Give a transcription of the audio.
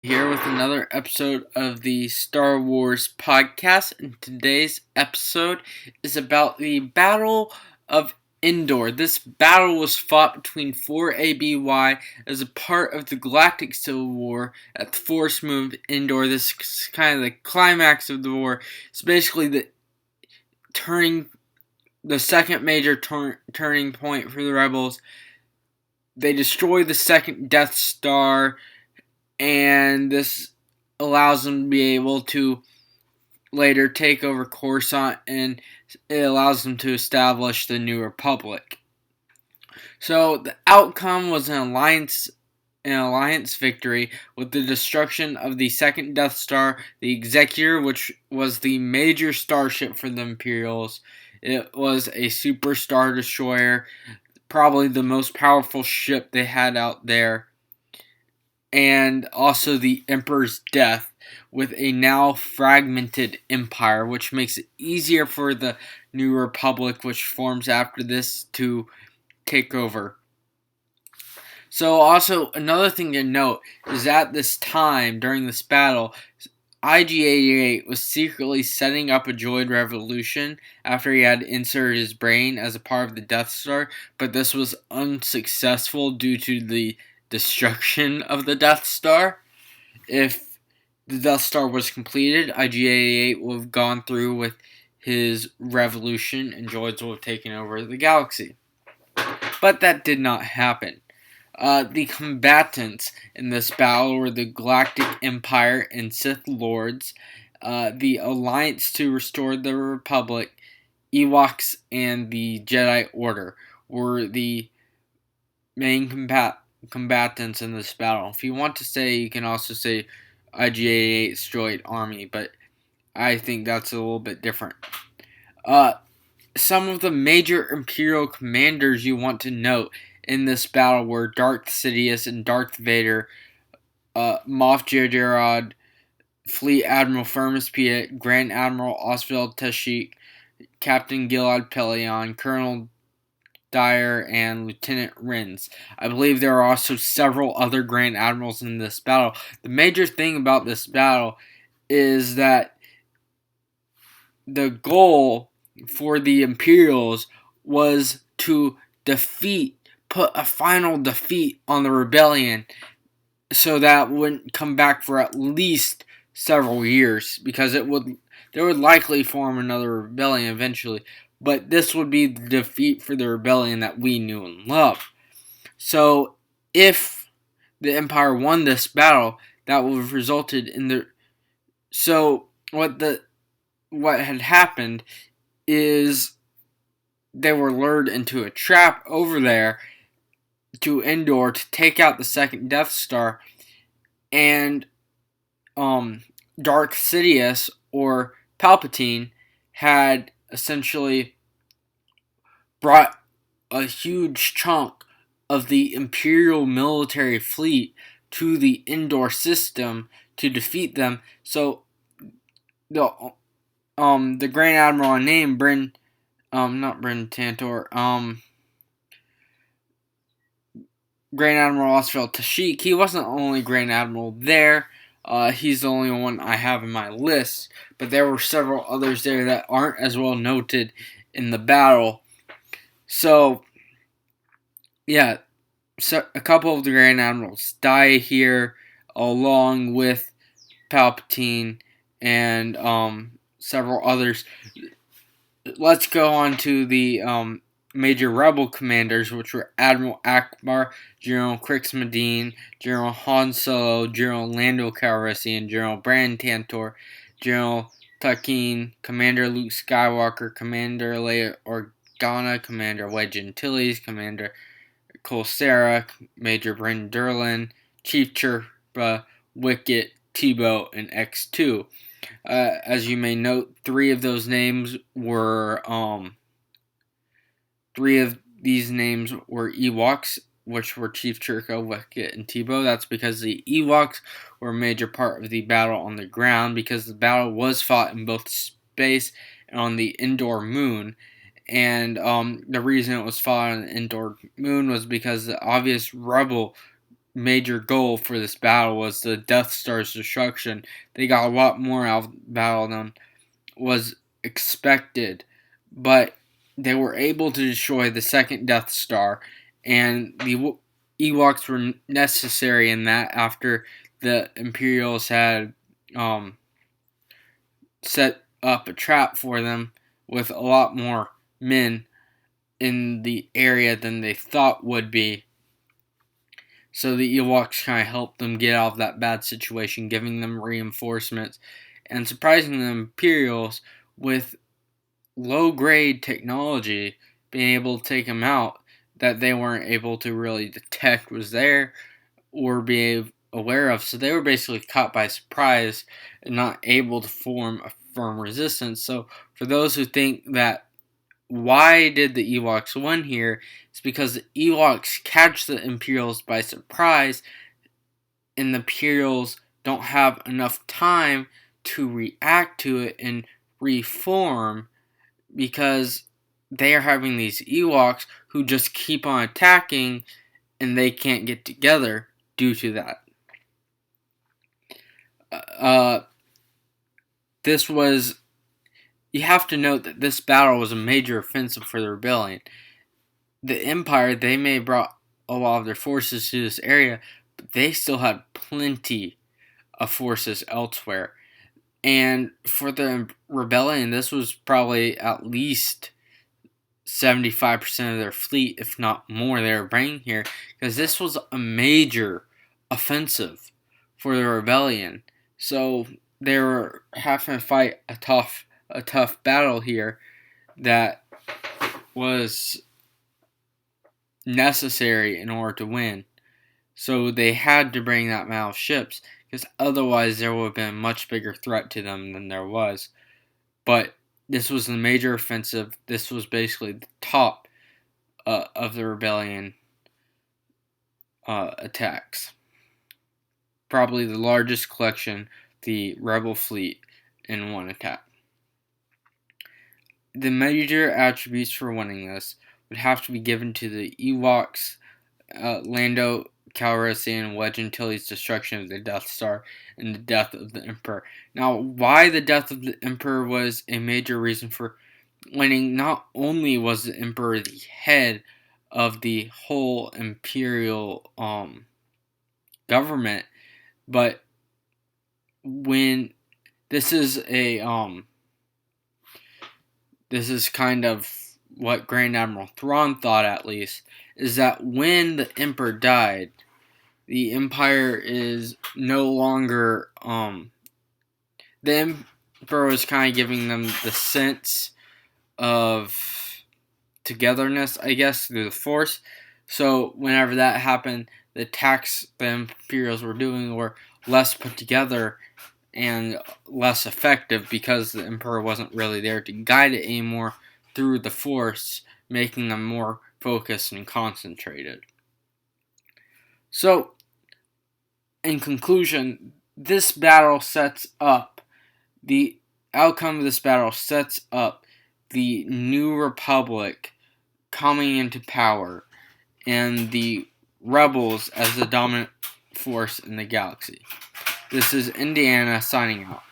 Here with another episode of the Star Wars podcast, and today's episode is about the Battle of Endor. This battle was fought between 4 ABY as a part of the Galactic Civil War at the Force Moon of Endor. This is kind of the climax of the war. It's basically the second major turning point for the rebels. They destroy the second Death Star, and this allows them to be able to later take over Coruscant, and it allows them to establish the New Republic. So the outcome was an alliance victory with the destruction of the second Death Star, the Executor, which was the major starship for the Imperials. It was a super star destroyer, probably the most powerful ship they had out there, and also the Emperor's death, with a now fragmented empire, which makes it easier for the New Republic, which forms after this, to take over. So, also, another thing to note is at this time, during this battle, IG-88 was secretly setting up a droid revolution after he had inserted his brain as a part of the Death Star, but this was unsuccessful due to the destruction of the Death Star. If the Death Star was completed, IG-88 would have gone through with his revolution and droids would have taken over the galaxy. But that did not happen. The combatants in this battle were the Galactic Empire and Sith Lords, the Alliance to Restore the Republic, Ewoks, and the Jedi Order were the main combatants in this battle. If you want to say, you can also say IG-88's droid army, but I think that's a little bit different. Some of the major Imperial commanders you want to note in this battle were Darth Sidious and Darth Vader, Moff Gideon, Fleet Admiral Firmus Piet, Grand Admiral Oswald Tashik, Captain Gilad Pellaeon, Colonel Dyer, and Lieutenant Rins. I believe there are also several other Grand Admirals in this battle. The major thing about this battle is that the goal for the Imperials was to put a final defeat on the rebellion, so that wouldn't come back for at least several years, because they would likely form another rebellion eventually, but this would be the defeat for the rebellion that we knew and loved. So if the Empire won this battle, that would have resulted in the what had happened is they were lured into a trap over there to Endor to take out the second Death Star, and Darth Sidious, or Palpatine, had essentially brought a huge chunk of the Imperial military fleet to the Endor system to defeat them. So the Grand Admiral named not Bryn Tantor, Grand Admiral Oswald Tashik, he wasn't the only Grand Admiral there. He's the only one I have in my list, but there were several others there that aren't as well noted in the battle. So, yeah, a couple of the Grand Admirals die here, along with Palpatine and several others. Let's go on to the major rebel commanders, which were Admiral Akbar, General Krix Medine, General Han Solo, General Lando Calrissian, General Brandon Tantor, General Tarkin, Commander Luke Skywalker, Commander Leia Organa, Commander Wedge Antilles, Commander Colsera, Major Bryn Durlin, Chief Chirpa, Wicket, Tebow, and X2. As you may note, three of these names were Ewoks, which were Chief Chirka, Wicket, and Tebow. That's because the Ewoks were a major part of the battle on the ground, because the battle was fought in both space and on the Endor moon. And the reason it was fought on the Endor moon was because the obvious rebel major goal for this battle was the Death Star's destruction. They got a lot more out of the battle than was expected, but they were able to destroy the second Death Star, and the Ewoks were necessary in that after the Imperials had set up a trap for them with a lot more men in the area than they thought would be. So the Ewoks kind of helped them get out of that bad situation, giving them reinforcements and surprising the Imperials with low-grade technology, being able to take them out that they weren't able to really detect was there or be aware of. So they were basically caught by surprise and not able to form a firm resistance. So for those who think that why did the Ewoks win here, it's because the Ewoks catch the Imperials by surprise, and the Imperials don't have enough time to react to it and reform, because they are having these Ewoks who just keep on attacking, and they can't get together due to that. You have to note that this battle was a major offensive for the rebellion. The Empire, they may have brought a lot of their forces to this area, but they still had plenty of forces elsewhere. And for the rebellion, this was probably at least 75% of their fleet, if not more, they were bringing here, because this was a major offensive for the rebellion. So they were having to fight a tough battle here that was necessary in order to win. So they had to bring that amount of ships, because otherwise there would have been a much bigger threat to them than there was. But this was a major offensive. This was basically the top of the rebellion attacks. Probably the largest collection, the rebel fleet, in one attack. The major attributes for winning this would have to be given to the Ewoks, Lando Calrissian, Wedge Antilles' destruction of the Death Star, and the death of the Emperor. Now, why the death of the Emperor was a major reason for winning, not only was the Emperor the head of the whole Imperial government, but when this is kind of what Grand Admiral Thrawn thought, at least, is that when the Emperor died, the Empire is no longer, the Emperor was kind of giving them the sense of togetherness, I guess, through the Force. So whenever that happened, the attacks the Imperials were doing were less put together and less effective, because the Emperor wasn't really there to guide it anymore through the Force, making them more focused and concentrated. So, in conclusion, this battle sets up, the outcome of this battle sets up the New Republic coming into power and the Rebels as the dominant force in the galaxy. This is Indiana signing out.